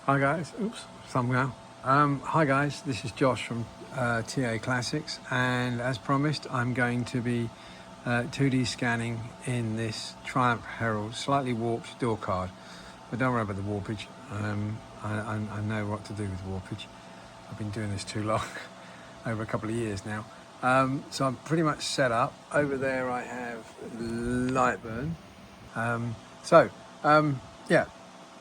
Hi guys, oops, thumbnail. Hi guys, this is Josh from TA Classics, and as promised I'm going to be 2D scanning in this Triumph Herald slightly warped door card. But don't worry about the warpage, I know what to do with warpage. I've been doing this too long, over a couple of years now. So I'm pretty much set up. Over there I have Lightburn. Yeah.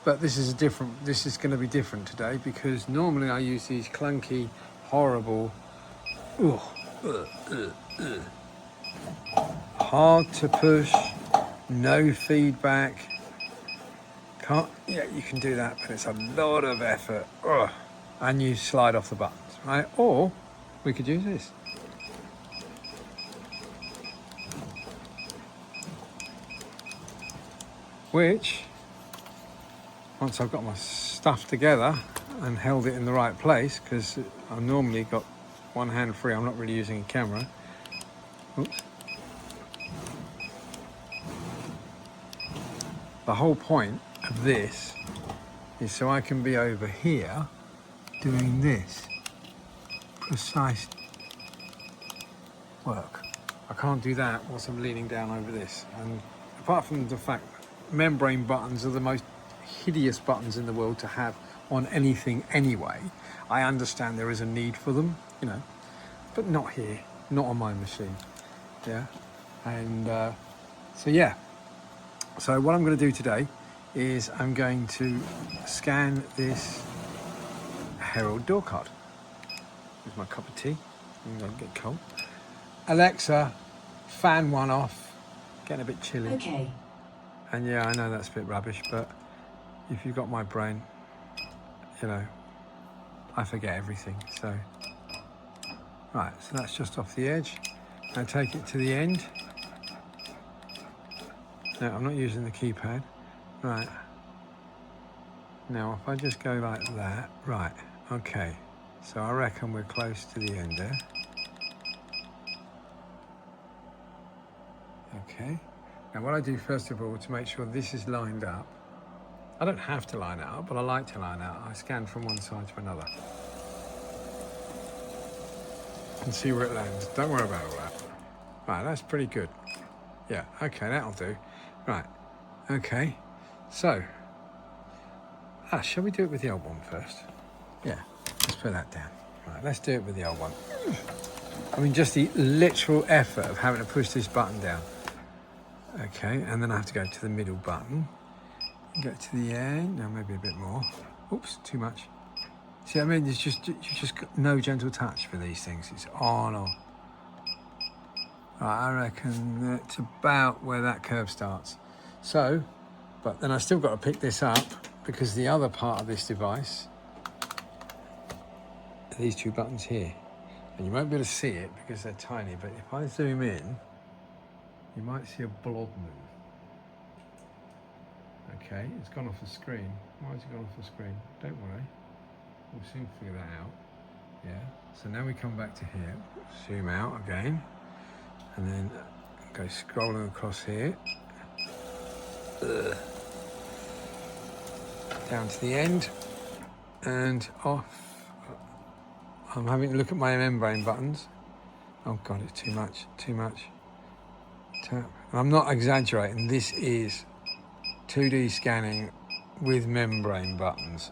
But this is going to be different today, because normally I use these clunky, horrible, hard to push, no feedback. Yeah, you can do that, but it's a lot of effort. And you slide off the buttons, right? Or we could use this. Which, once I've got my stuff together and held it in the right place, because I've normally got one hand free, I'm not really using a camera. Oops. The whole point of this is so I can be over here doing this precise work. I can't do that whilst I'm leaning down over this. And apart from the fact that membrane buttons are the most hideous buttons in the world to have on anything anyway, I understand there is a need for them, you know, but not here, not on my machine. Yeah. And so what I'm going to do today is I'm going to scan this Herald door card. Here's my cup of tea. I'm going to get cold. Alexa, fan one off. Getting a bit chilly. Okay. And yeah, I know that's a bit rubbish, but if you've got my brain, you know, I forget everything. So, right, so that's just off the edge. Now take it to the end. No, I'm not using the keypad. Right. Now, if I just go like that, right, okay. So I reckon we're close to the end there. Okay. Now what I do first of all to make sure this is lined up, I don't have to line it up, but I like to line it up. I scan from one side to another and see where it lands. Don't worry about all that. Right, that's pretty good. Yeah, okay, that'll do. Right, okay. So, shall we do it with the old one first? Yeah, let's put that down. Right, let's do it with the old one. I mean, just the literal effort of having to push this button down. Okay, and then I have to go to the middle button. Get to the end. Now maybe a bit more. Oops, too much. See what I mean? There's just got no gentle touch for these things. It's on or. Right, I reckon that's about where that curve starts. So, but then I still got to pick this up, because the other part of this device are these two buttons here. And you won't be able to see it because they're tiny, but if I zoom in, you might see a blob move. Okay, it's gone off the screen. Why has it gone off the screen? Don't worry, we'll soon figure that out. Yeah, so now we come back to here, zoom out again, and then go scrolling across here. Down to the end, and off. I'm having to look at my membrane buttons. Oh God, it's too much, too much. Tap. And I'm not exaggerating, this is 2D scanning with membrane buttons.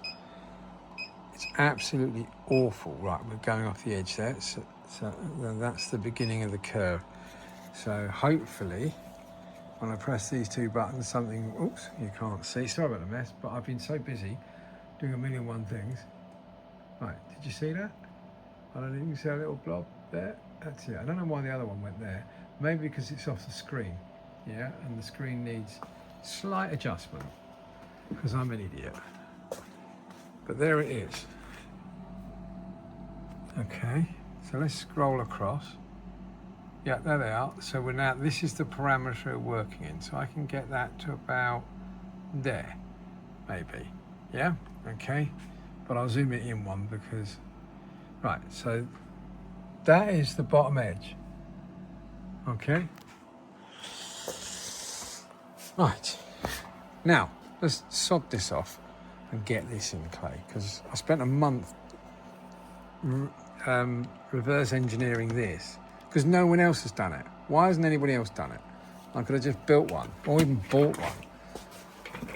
It's absolutely awful. Right, we're going off the edge there. So that's the beginning of the curve. So hopefully, when I press these two buttons, something, oops, you can't see. Sorry about the mess, but I've been so busy doing a million one things. Right, did you see that? I don't even see a little blob there. That's it. I don't know why the other one went there. Maybe because it's off the screen. Yeah, and the screen needs slight adjustment, because I'm an idiot. But there it is. Okay, so let's scroll across. Yeah, there they are. So we're now, this is the parameter we're working in. So I can get that to about there, maybe. Yeah, okay. But I'll zoom it in one because, right, so that is the bottom edge. Okay. Right. Now, let's sod this off. and get this in clay, because I spent a month reverse engineering this because no one else has done it. Why hasn't anybody else done it? I could have just built one or even bought one.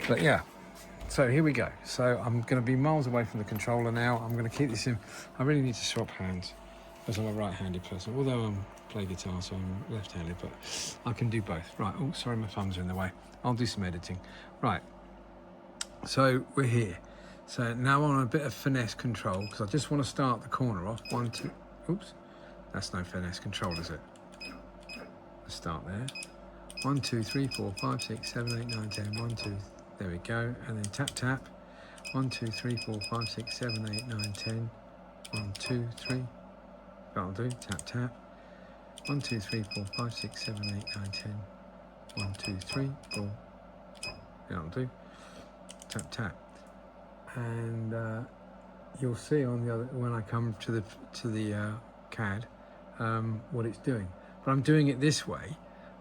But yeah, so here we go. So I'm going to be miles away from the controller now. I'm going to keep this in. I really need to swap hands because I'm a right-handed person, although I play guitar, so I'm left-handed, but I can do both. Right, oh, sorry, my thumbs are in the way. I'll do some editing. Right, so we're here. So now I'm on a bit of finesse control because I just want to start the corner off. 1, 2, oops, that's no finesse control, is it? Let's start there. 1, 2, 3, 4, 5, 6, 7, 8, 9, 10. 1, 2, there we go. And then tap, tap. 1, 2, 3, 4, 5, 6, 7, 8, 9, 10. 1, 2, 3. That'll do. Tap, tap. 1, 2, 3, 4, 5, 6, 7, 8, 9, 10. 1, 2, 3, 4. That'll do. Tap, tap. And you'll see on the other when I come to the CAD what it's doing. But I'm doing it this way.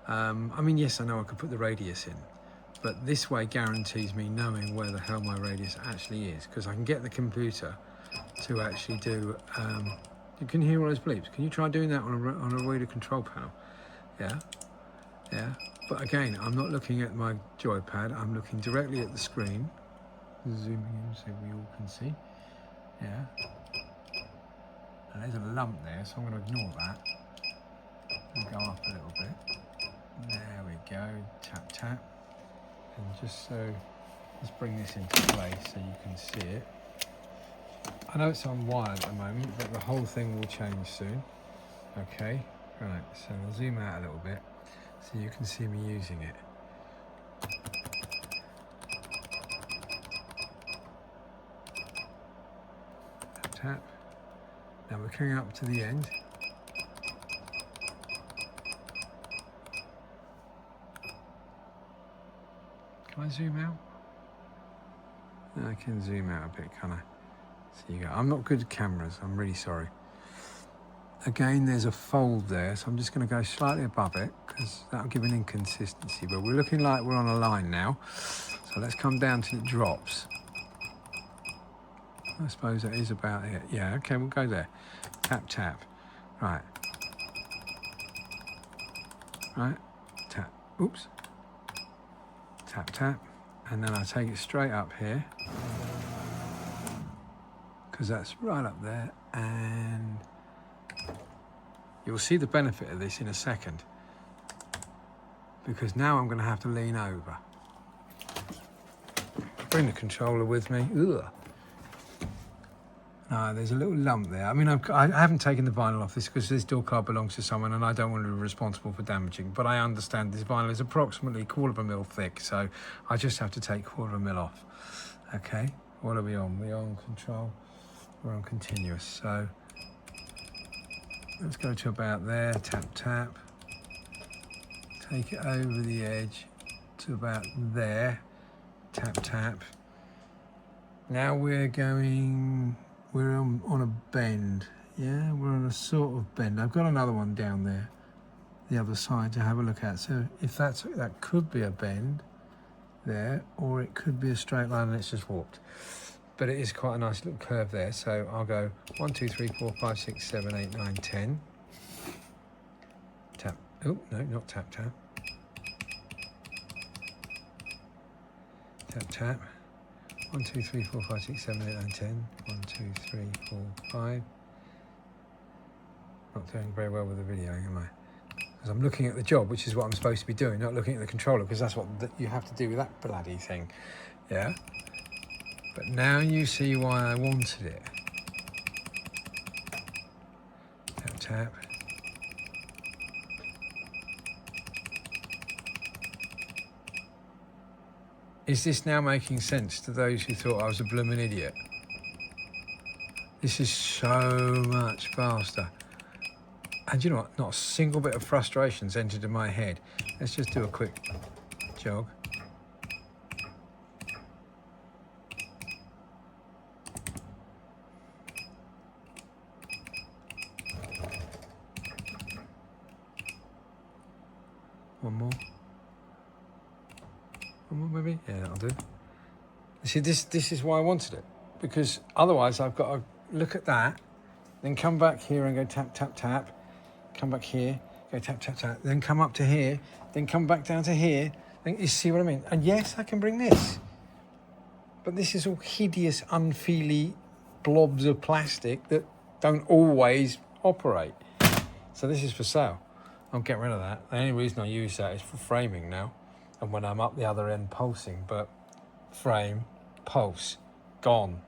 I mean, yes, I know I could put the radius in, but this way guarantees me knowing where the hell my radius actually is, because I can get the computer to actually do. You can hear all those bleeps. Can you try doing that on a Ruida control panel? Yeah, yeah. But again, I'm not looking at my joypad. I'm looking directly at the screen. Zooming in so we all can see. Yeah. And there's a lump there, so I'm going to ignore that and go up a little bit. There we go. Tap, tap. And just so, let's bring this into play so you can see it. I know it's on wire at the moment, but the whole thing will change soon. Okay. Right. So I'll zoom out a little bit so you can see me using it. Tap. Now we're coming up to the end. Can I zoom out? No, I can zoom out a bit, can I? So you go. I'm not good at cameras, I'm really sorry. Again, there's a fold there, so I'm just going to go slightly above it because that'll give an inconsistency, but we're looking like we're on a line now. So let's come down to the drops. I suppose that is about it. Yeah, okay, we'll go there. Tap, tap. Right. Right. Tap. Oops. Tap, tap. And then I take it straight up here, because that's right up there. And you'll see the benefit of this in a second, because now I'm going to have to lean over. Bring the controller with me. Ugh. There's a little lump there. I mean, I haven't taken the vinyl off this because this door card belongs to someone and I don't want to be responsible for damaging, but I understand this vinyl is approximately 1/4 mil thick, so I just have to take 1/4 mil off. Okay, what are we on? We're on control, we're on continuous, so let's go to about there. Tap, tap. Take it over the edge to about there. Tap, tap. Now we're going... We're on a bend, yeah? We're on a sort of bend. I've got another one down there, the other side, to have a look at. So if that could be a bend there, or it could be a straight line and it's just warped. But it is quite a nice little curve there. So I'll go 1, 2, 3, 4, 5, 6, 7, 8, 9, 10. Tap, oh, no, not tap, tap. Tap, tap. 1, 2, 3, 4, 5, 6, 7, 8, 9, 10. 1, 2, 3, 4, 5. Not doing very well with the videoing, am I? Because I'm looking at the job, which is what I'm supposed to be doing, not looking at the controller, because that's what you have to do with that bloody thing. Yeah? But now you see why I wanted it. Tap, tap. Is this now making sense to those who thought I was a blooming idiot? This is so much faster. And you know what? Not a single bit of frustration's entered in my head. Let's just do a quick jog. One more. One more maybe? Yeah, that'll do. See, this is why I wanted it, because otherwise I've got to look at that, then come back here and go tap, tap, tap, come back here, go tap, tap, tap, then come up to here, then come back down to here. Then, you see what I mean? And yes, I can bring this, but this is all hideous, unfeely blobs of plastic that don't always operate. So this is for sale. I'll get rid of that. The only reason I use that is for framing now, and when I'm up the other end pulsing, but frame, pulse, gone,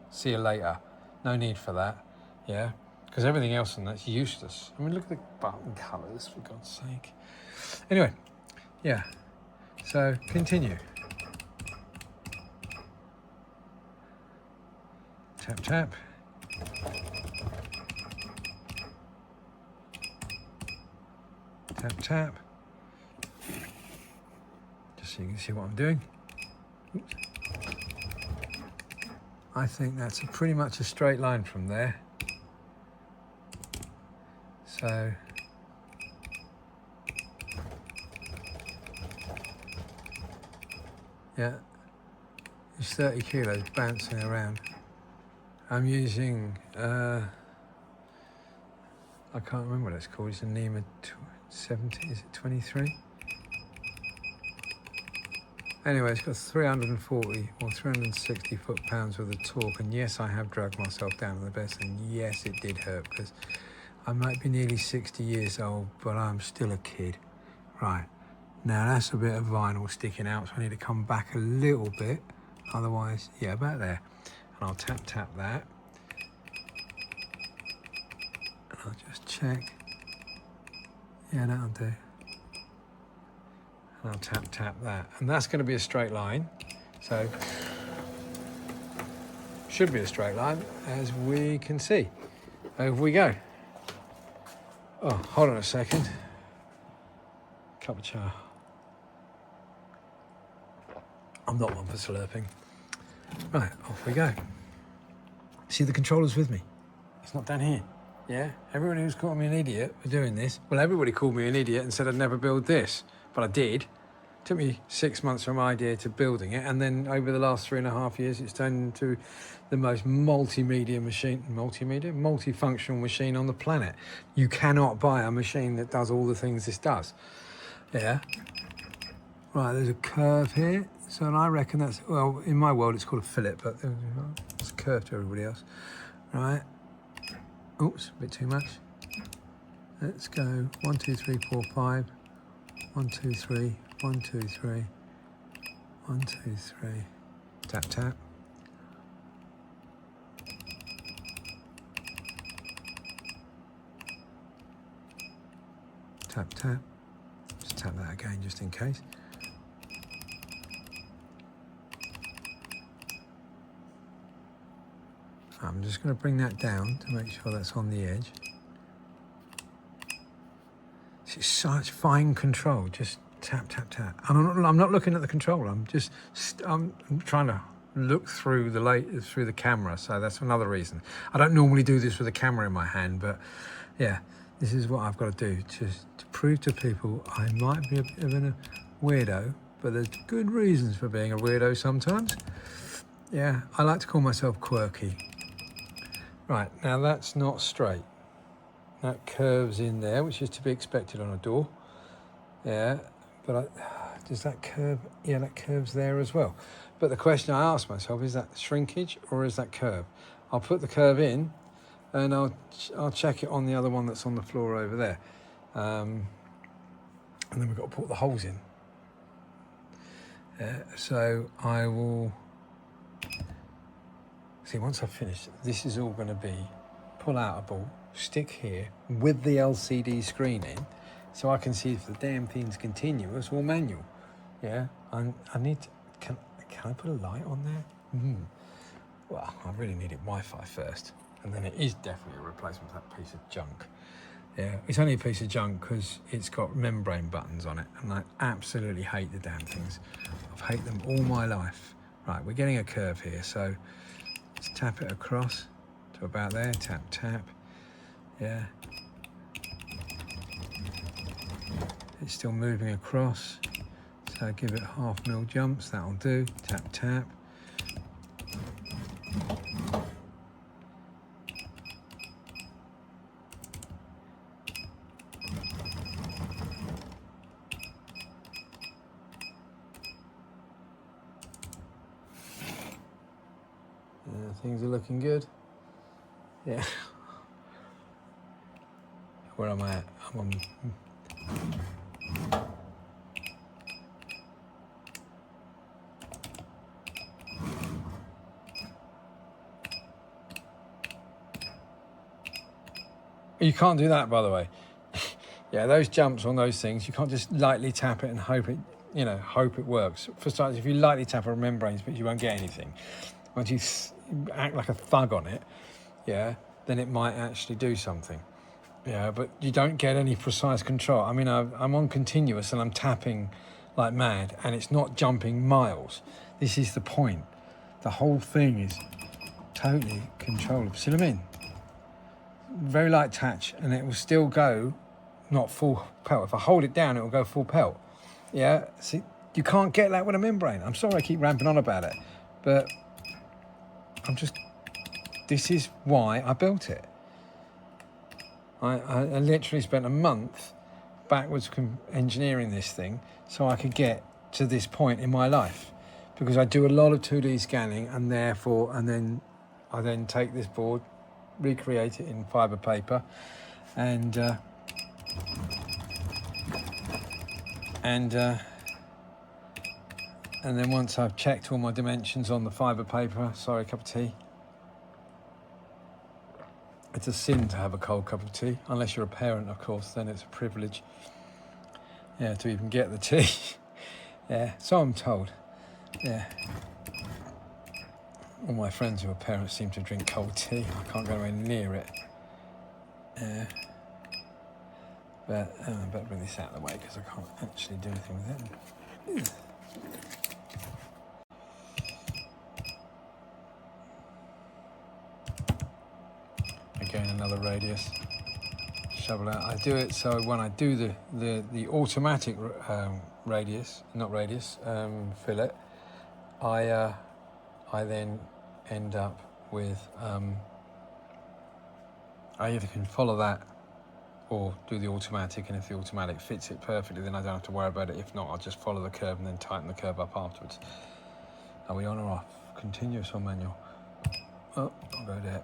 see you later. No need for that, yeah? Because everything else on that's useless. I mean, look at the button colours, for God's sake. Anyway, yeah, so continue. Tap, tap. Tap, tap. Just so you can see what I'm doing. Oops. I think that's pretty much a straight line from there. So yeah, it's 30 kilos bouncing around. I'm using, I can't remember what it's called. It's a NEMA 70, is it 23? Anyway, it's got 340 or 360 foot-pounds worth of torque, and yes, I have dragged myself down to the best, and yes, it did hurt, because I might be nearly 60 years old, but I'm still a kid. Right, now that's a bit of vinyl sticking out, so I need to come back a little bit, otherwise, yeah, about there. And I'll tap that, and I'll just check. Yeah, that'll do. And I'll tap that, and that's going to be a straight line, so should be a straight line, as we can see. Over we go. Oh, hold on a second. Cup of char. I'm not one for slurping. Right, off we go. See, the controller's with me. It's not down here. Yeah, everybody who's called me an idiot for doing this, well, everybody called me an idiot and said I'd never build this, but I did. It took me 6 months from idea to building it, and then over the last 3.5 years, it's turned into the most multifunctional machine on the planet. You cannot buy a machine that does all the things this does. Yeah. Right, there's a curve here, so I reckon that's, well, in my world it's called a fillet, but it's curved to everybody else. Right. Oops, a bit too much. Let's go 1, 2, 3, 4, 5. 1, 2, 3, 1, 2, 3, 1, 2, 3. Tap, tap. Tap, tap. Just tap that again, just in case. I'm just going to bring that down to make sure that's on the edge. It's such fine control, just tap, tap, tap. And I'm not looking at the controller, I'm trying to look through the camera, so that's another reason. I don't normally do this with a camera in my hand, but yeah, this is what I've got to do, just to prove to people I might be a bit of a weirdo, but there's good reasons for being a weirdo sometimes. Yeah, I like to call myself quirky. Right, now that's not straight. That curves in there, which is to be expected on a door. Yeah, but does that curve? Yeah, that curves there as well. But the question I ask myself, is that shrinkage or is that curve? I'll put the curve in, and I'll check it on the other one that's on the floor over there. And then we've got to put the holes in. So I will... See, once I've finished, this is all going to be pull-outable, stick here with the LCD screen in, so I can see if the damn thing's continuous or manual. Yeah, I need to, can I put a light on there? Well, I really needed Wi-Fi first, and then it is definitely a replacement for that piece of junk. Yeah, it's only a piece of junk because it's got membrane buttons on it, and I absolutely hate the damn things. I've hated them all my life. Right, we're getting a curve here, so let's tap it across to about there, tap, tap. Yeah. It's still moving across. So So give it 1/2 mil jumps, that'll do. Tap, tap. Things are looking good. Yeah. Where am I at? I'm on. You can't do that, by the way. Yeah, those jumps on those things, you can't just lightly tap it and hope it, you know, hope it works. For starters, if you lightly tap a membrane, but you won't get anything. Once you act like a thug on it, yeah, then it might actually do something. Yeah, but you don't get any precise control. I mean, I'm on continuous and I'm tapping like mad, and it's not jumping miles. This is the point. The whole thing is totally controllable. See what I mean? Very light touch, and it will still go not full pelt. If I hold it down, it will go full pelt. Yeah, see, you can't get that with a membrane. I'm sorry I keep ramping on about it, but this is why I built it. I literally spent a month backwards engineering this thing so I could get to this point in my life, because I do a lot of 2D scanning, and therefore, I then take this board, recreate it in fibre paper, and then once I've checked all my dimensions on the fibre paper, sorry, cup of tea. It's a sin to have a cold cup of tea, unless you're a parent, of course, then it's a privilege, yeah, to even get the tea. Yeah, so I'm told. Yeah. All my friends who are parents seem to drink cold tea. I can't go anywhere near it. Yeah. But I better bring this out of the way because I can't actually do anything with it. Again, another radius. Shovel out. I do it so when I do the automatic fillet, I then end up with I either can follow that or do the automatic, and if the automatic fits it perfectly, then I don't have to worry about it. If not, I'll just follow the curve and then tighten the curve up afterwards. Are we on or off? Continuous or manual? Oh, I'll go there.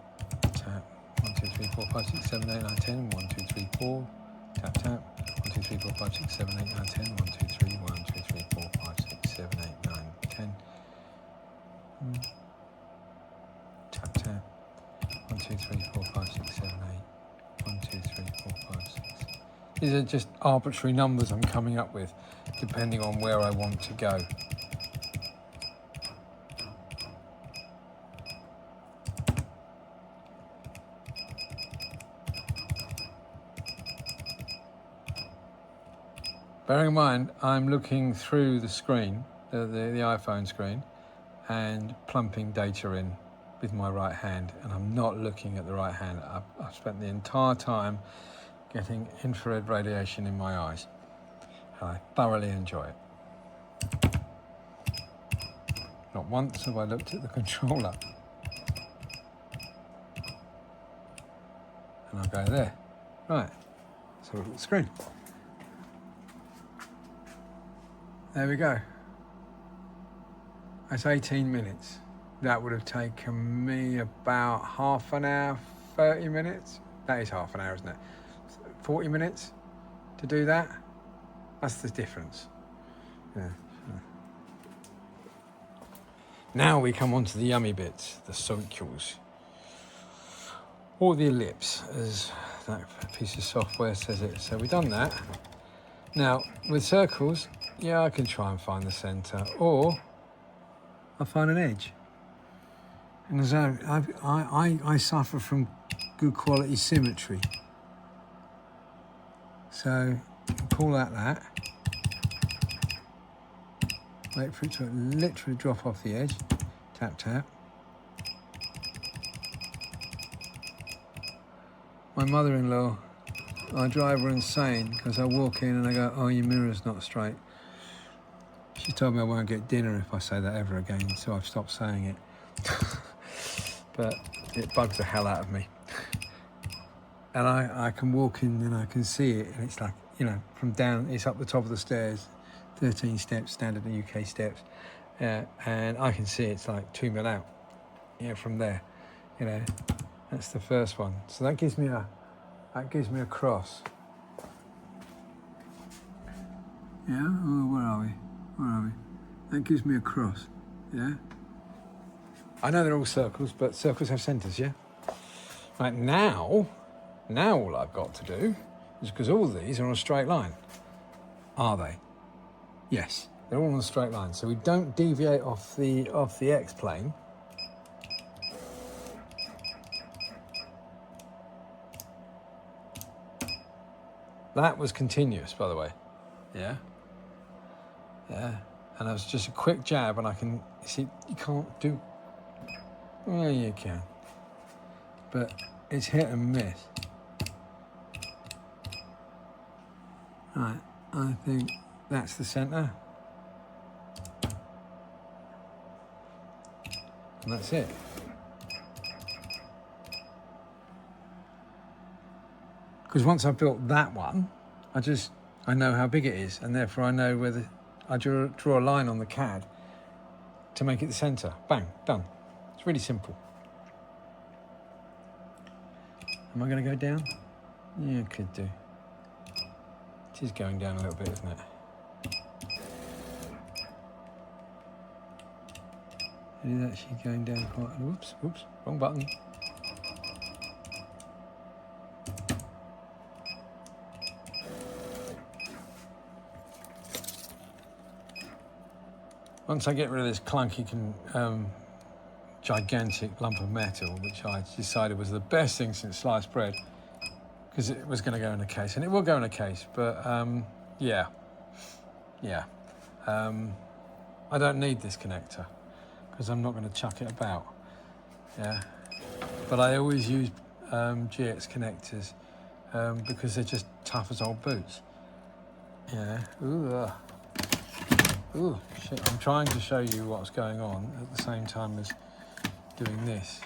Tap. 1, 2, 3, 4, 5, 6, 7, 8, 9, 10. 1, 2, 3, 4. Tap, tap. 1, 2, 3, 4, 5, 6, 7, 8, 9, 10. 1, 2, 3. 1, 2, 3, 4, 5, 6, 7, 8, 9, 10. Tap, tap. 1, 2, 3, 4, 5, 6, 7, 8. 1, 2, 3, 4, 5, 6. These are just arbitrary numbers I'm coming up with, depending on where I want to go. Bearing in mind, I'm looking through the screen, the iPhone screen, and plumping data in with my right hand, and I'm not looking at the right hand. I've spent the entire time getting infrared radiation in my eyes, and I thoroughly enjoy it. Not once have I looked at the controller. And I'll go there. Right, so look at the screen. There we go. That's 18 minutes. That would have taken me about half an hour, 30 minutes. That is half an hour, isn't it? 40 minutes to do that. That's the difference. Yeah. Now we come on to the yummy bits, the circles. Or the ellipse, as that piece of software says it. So we've done that. Now, with circles, yeah, I can try and find the centre, or I find an edge. And as I suffer from good quality symmetry. So, pull out that. Wait for it to literally drop off the edge. Tap, tap. My mother-in-law, I drive her insane because I walk in and I go, oh, your mirror's not straight. She told me I won't get dinner if I say that ever again, so I've stopped saying it. But it bugs the hell out of me. And I can walk in and I can see it, and it's like, you know, from down, it's up the top of the stairs, 13 steps, standard UK steps, and I can see it's like 2 mil out, you know, from there, you know. That's the first one. So that gives me a cross. Yeah, oh, where are we? Where are we? That gives me a cross, yeah? I know they're all circles, but circles have centres, yeah? Right, now all I've got to do is, because all these are on a straight line. Are they? Yes, they're all on a straight line. So we don't deviate off the X-plane. That was continuous, by the way. Yeah? Yeah. And that was just a quick jab, and I can, you see, you can't do, well, you can. But it's hit and miss. Right, I think that's the centre. And that's it. Because once I've built that one, I know how big it is, and therefore I know whether I draw a line on the CAD to make it the centre. Bang, done. It's really simple. Am I going to go down? Yeah, I could do. It is going down a little bit, isn't it? It is actually going down quite... Whoops, wrong button. Once I get rid of this clunky, gigantic lump of metal, which I decided was the best thing since sliced bread, because it was going to go in a case, and it will go in a case, but yeah. I don't need this connector, because I'm not going to chuck it about, yeah. But I always use GX connectors because they're just tough as old boots, yeah. Ooh, shit, I'm trying to show you what's going on at the same time as doing this.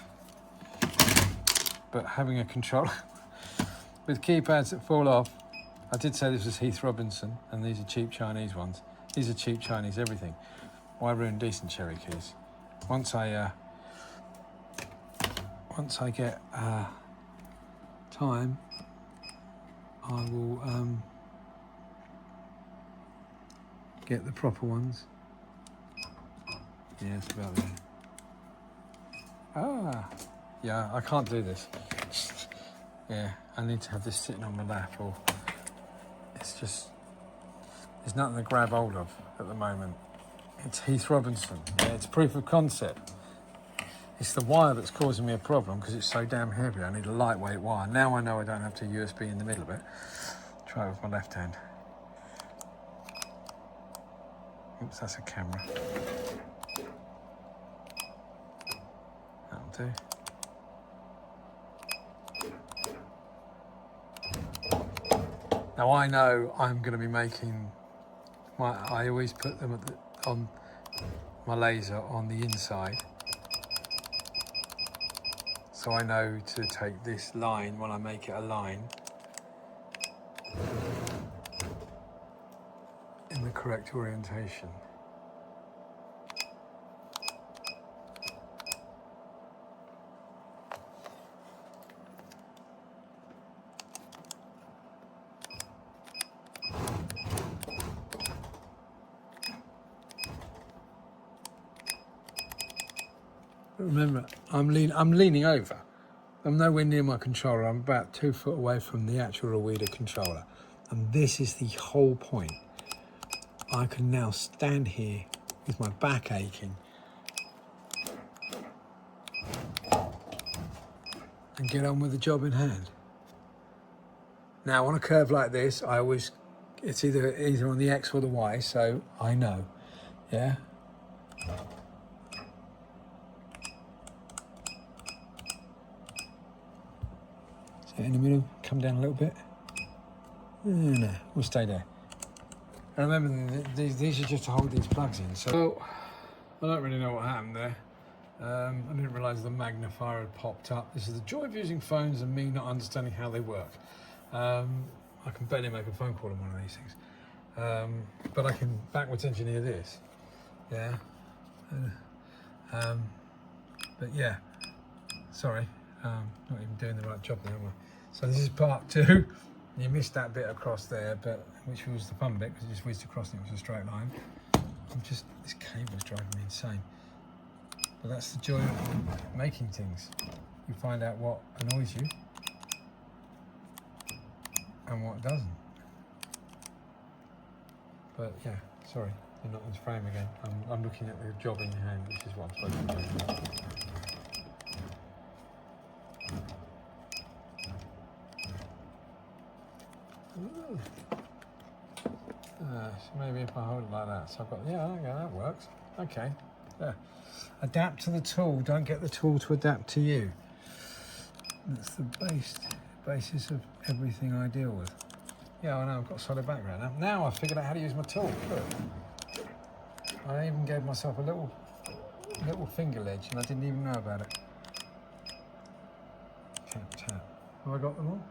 But having a controller with keypads that fall off, I did say this was Heath Robinson, and these are cheap Chinese ones. These are cheap Chinese everything. Why ruin decent cherry keys? Once I get time, I will get the proper ones. Yeah, it's about there. Ah, yeah, I can't do this. Yeah, I need to have this sitting on my lap, or it's just, there's nothing to grab hold of at the moment. It's Heath Robinson. Yeah, it's proof of concept. It's the wire that's causing me a problem because it's so damn heavy. I need a lightweight wire. Now I know I don't have to USB in the middle of it. Try it with my left hand. Oops, that's a camera. That'll do. Now I know I'm going to be making I always put them on my laser on the inside, so I know to take this line when I make it a line in the correct orientation. Remember, I'm leaning over. I'm nowhere near my controller. I'm about 2 foot away from the actual Ruida controller. And this is the whole point. I can now stand here with my back aching and get on with the job in hand. Now, on a curve like this, it's either on the X or the Y, so I know, yeah? In the middle, come down a little bit. No, we'll stay there. And remember, these are just to hold these plugs in. So I don't really know what happened there. I didn't realise the magnifier had popped up. This is the joy of using phones and me not understanding how they work. I can barely make a phone call on one of these things. But I can backwards engineer this. Yeah. But yeah, sorry, not even doing the right job there, am I? So this is part 2. You missed that bit across there, but which was the fun bit because it just whizzed across and it was a straight line. This cable's driving me insane. But that's the joy of making things. You find out what annoys you and what doesn't. But yeah, sorry, you're not in frame again. I'm looking at the job in your hand, which is what I'm supposed to do. So maybe if I hold it like that, so I've got, yeah, okay, that works. Okay, yeah. Adapt to the tool, don't get the tool to adapt to you. That's the basis of everything I deal with. Yeah, I know, I've got a solid background now. Now I've figured out how to use my tool. Look. I even gave myself a little finger ledge and I didn't even know about it. Tap, tap. Have I got them all?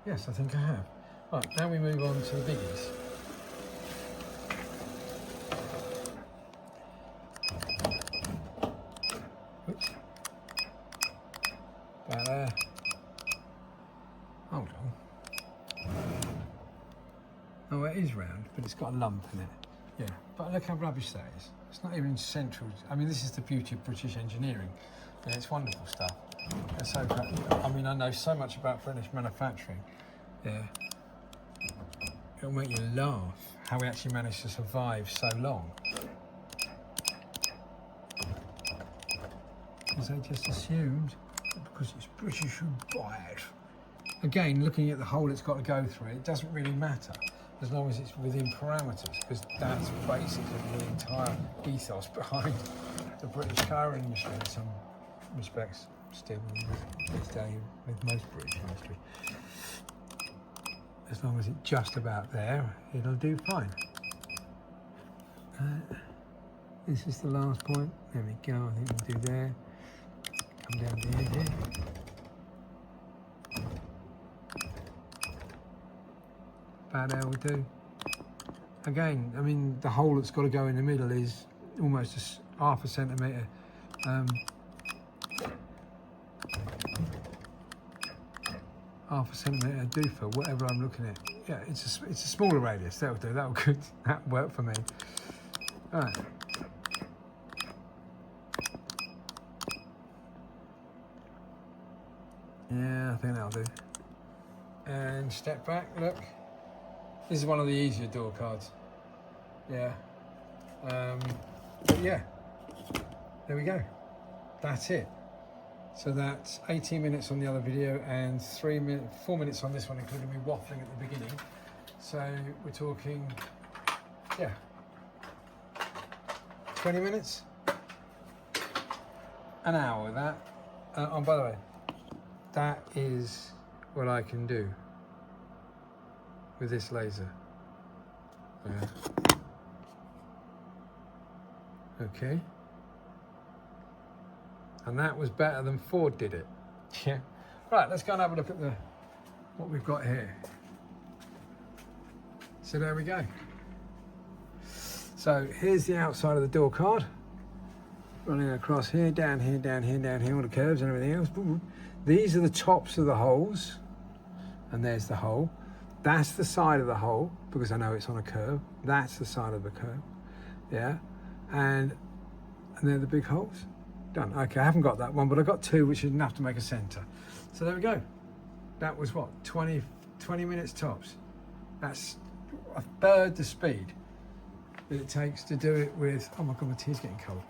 Yes, I think I have. Right, now we move on to the biggies. Oops. About there. Hold on. Oh, it is round, but it's got a lump in it. Yeah, but look how rubbish that is. It's not even central. I mean, this is the beauty of British engineering. Yeah, it's wonderful stuff. So, I mean, I know so much about British manufacturing. Yeah. It'll make you laugh how we actually managed to survive so long. Because they just assumed that because it's British you buy it. Again, looking at the hole it's got to go through, it doesn't really matter as long as it's within parameters, because that's basically the entire ethos behind the British car industry in some respects, still this day with most British industry. As long as it's just about there, it'll do fine. This is the last point. There we go. I think we'll do there. Come down to here. About there will do. Again, I mean, the hole that's got to go in the middle is almost half a centimetre. Half a centimetre doofer, whatever I'm looking at. Yeah, it's a smaller radius. That'll do. That'll good. That worked for me. All right. Yeah, I think that'll do. And step back. Look, this is one of the easier door cards. Yeah. But yeah, there we go. That's it. So that's 18 minutes on the other video and 4 minutes on this one, including me waffling at the beginning. So we're talking, yeah, 20 minutes, an hour with that. Oh, by the way, that is what I can do with this laser. Okay. And that was better than Ford did it. Yeah. Right, let's go and have a look at what we've got here. So there we go. So here's the outside of the door card. Running across here, down here, down here, down here, all the curves and everything else. These are the tops of the holes. And there's the hole. That's the side of the hole, because I know it's on a curve. That's the side of the curve. Yeah. And they're the big holes. Done. Okay, I haven't got that one, but I've got 2, which is enough to make a centre. So there we go. That was what, 20 minutes tops. That's a third the speed that it takes to do it with, oh my God, my tea's getting cold.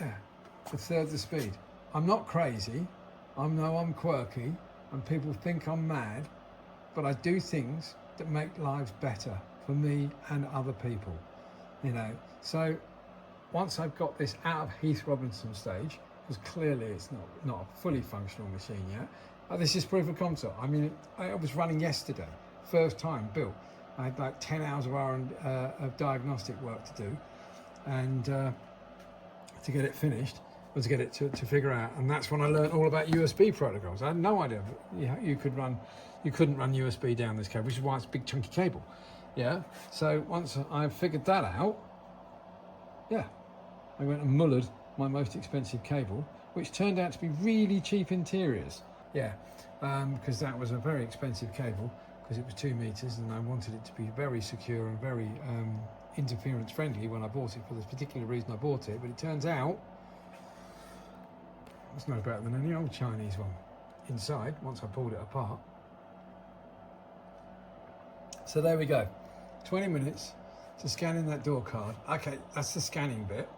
Yeah, a third the speed. I'm not crazy. I'm quirky, and people think I'm mad, but I do things that make lives better for me and other people, you know. So once I've got this out of Heath Robinson stage, because clearly it's not a fully functional machine yet, This is proof of concept. I mean, I was running yesterday, first time built. I had like 10 hours of of diagnostic work to do, and to get it finished, or to get it to figure out. And that's when I learned all about USB protocols. I had no idea you couldn't run USB down this cable, which is why it's a big chunky cable. Yeah. So once I figured that out, yeah, I went and mullered my most expensive cable, which turned out to be really cheap interiors. Yeah, because that was a very expensive cable, because it was 2 meters, and I wanted it to be very secure and very interference friendly when I bought it, for this particular reason I bought it. But it turns out it's no better than any old Chinese one inside, once I pulled it apart. So there we go, 20 minutes to scan in that door card. Okay, that's the scanning bit.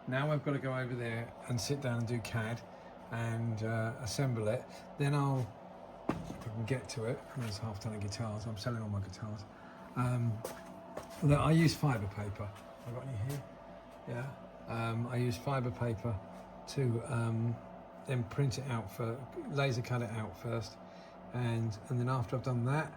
Now I've got to go over there and sit down and do CAD and assemble it. Then I'll, if I can get to it, there's half ton of guitars. I'm selling all my guitars. I use fibre paper. Have I got any here? Yeah. I use fibre paper to then print it out, laser cut it out first, and then after I've done that,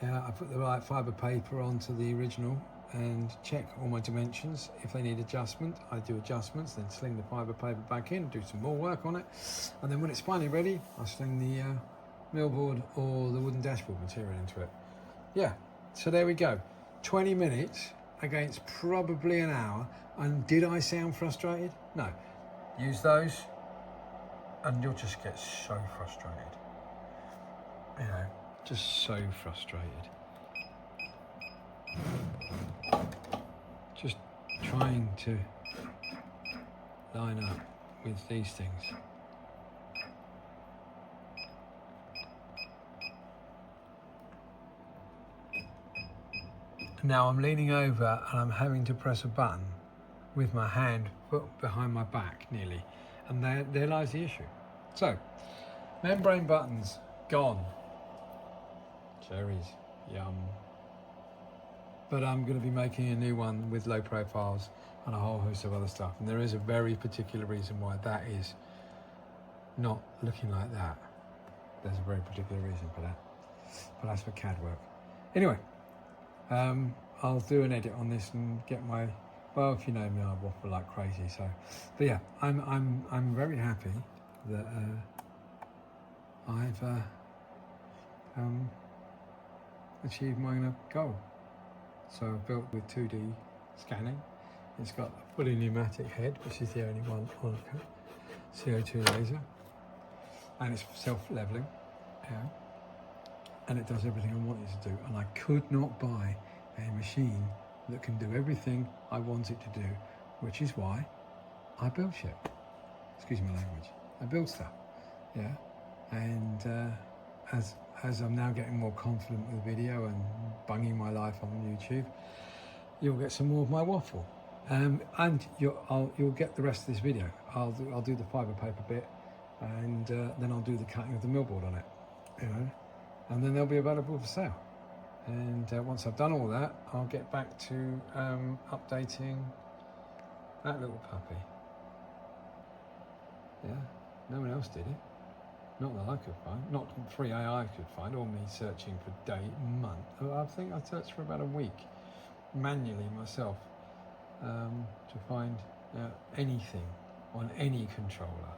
I put the right fibre paper onto the original and check all my dimensions. If they need adjustment, I do adjustments, then sling the fibre paper back in, do some more work on it, and then when it's finally ready, I sling the millboard or the wooden dashboard material into it. Yeah, so there we go. 20 minutes against probably an hour. And did I sound frustrated? No. Use those and you'll just get so frustrated. You know, just so frustrated. Just trying to line up with these things. Now I'm leaning over and I'm having to press a button with my hand put behind my back nearly, and there lies the issue. So, membrane buttons gone. Cherries, yum. But I'm going to be making a new one with low profiles and a whole host of other stuff, and there is a very particular reason why that is not looking like that. There's a very particular reason for that, but that's for CAD work. Anyway, I'll do an edit on this and get my, well, if you know me, I waffle like crazy. So, but yeah, I'm very happy that I've achieved my goal. So I've built with 2D scanning. It's got a fully pneumatic head, which is the only one on a CO2 laser, and it's self-leveling. Yeah. And it does everything I want it to do. And I could not buy a machine that can do everything I want it to do, which is why I build shit. Excuse my language. I build stuff, yeah. And as I'm now getting more confident with video and bunging my life on YouTube, you'll get some more of my waffle, and you'll get the rest of this video. I'll do the fibre paper bit, and then I'll do the cutting of the millboard on it, you know. And then they'll be available for sale. And once I've done all that, I'll get back to updating that little puppy. Yeah, no one else did it. Not that I could find, not free AI could find, or me searching for month. I think I searched for about a week, manually myself, to find anything on any controller.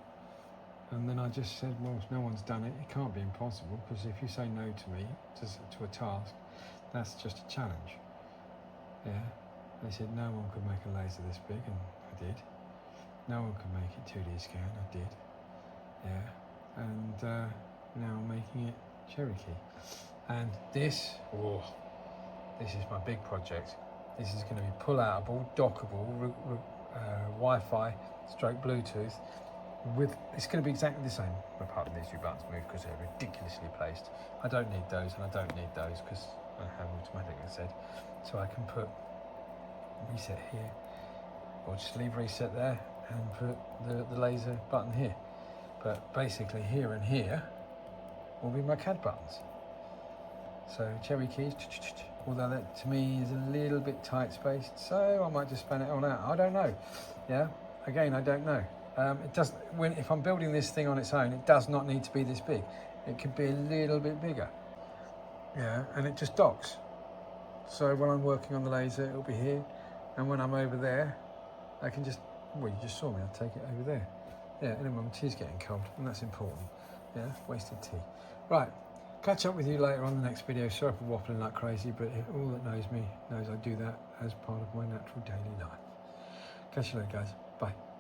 And then I just said, well, if no one's done it, it can't be impossible, because if you say no to me, to a task, that's just a challenge. Yeah. They said no one could make a laser this big, and I did. No one could make it 2D scan, I did. Yeah. And now I'm making it Cherokee. And this is my big project. This is going to be pull-outable, dockable, Wi-Fi, stroke Bluetooth. It's going to be exactly the same, apart from these two buttons move because they're ridiculously placed. I don't need those, and I don't need those because I have automatic, as I said. So I can put reset here, or just leave reset there and put the laser button here. But basically here and here will be my CAD buttons. So cherry keys, although that to me is a little bit tight spaced, so I might just span it on out. I don't know. Yeah, again, I don't know. It doesn't. If I'm building this thing on its own, it does not need to be this big. it can be a little bit bigger. Yeah, and it just docks. So when I'm working on the laser, it'll be here, and when I'm over there, I can just, well, you just saw me, I'll take it over there. Yeah, anyway, my tea's getting cold, and that's important. Yeah, wasted tea. Right, catch up with you later on the next video. Sorry for waffling like crazy, but all that knows me knows I do that as part of my natural daily life. Catch you later, guys. Bye.